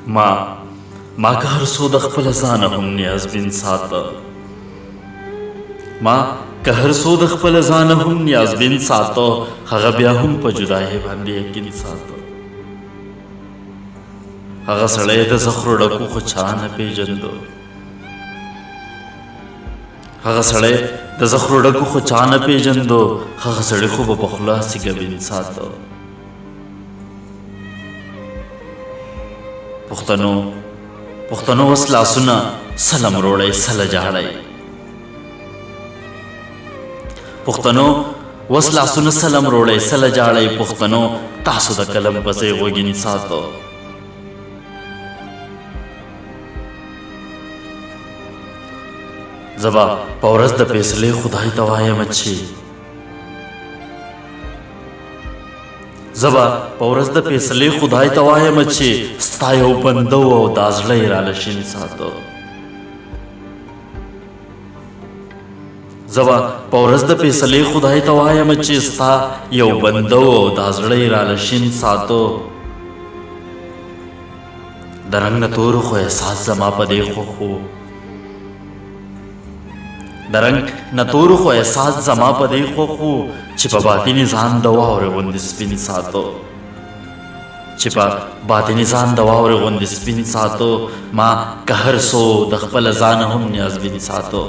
ما که هر څو د خپل ځانه هم نیازبین ساته ما که هر څو د خپل ځانه هم نیازبین ساته هغه بیا هم په جدایۍ باندې یقین ساته هغه سړی د زخرو ډکو خو چا نه پېژندو هغه سړی د زخرو ډکو خو چا نه پېژندو هغه سړی خو به په خوله هسې ګبین ساته پښتنو اوس لاسونه سلم روړی سله جاړی پښتنو اوس لاسونه سلم روړی سله جاړی پښتنو تاسو د قلم پسې غوږین ساتو زبا په ورځ د فیصلې خدای ته وایم چې زبا په ورځ د فیصلې خدای ته وایم چې ستا یو بنده و او دا زړه یې راله شین ساتو زبا په ورځ د فیصلې خدای ته وایم چې ستا یو بنده و او دا زړه یې راله شین ساتو د رنګ نه تورو خو احساس زما په دې خوښ و د رنګ نه تورو خو احساس زما په دې خوښ و چې په باطني ځان د واورې غوندې سپین ساتو چې په باطني ځان د واورې غوندې سپین ساتو ما که هر څو د خپل ځانه هم نیازبین ساتو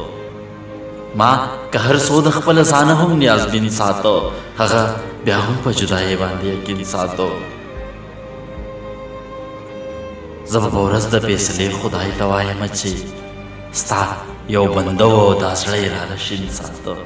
ما که هر څو د خپل ځانه هم نیازبین ساتو هغه بیا هم په جدایۍ باندې یقین ساتو زه به په ورځ د فیصلې خدای ته وایم چې ستا یو بنده و دا زړه یې راله شین ساتو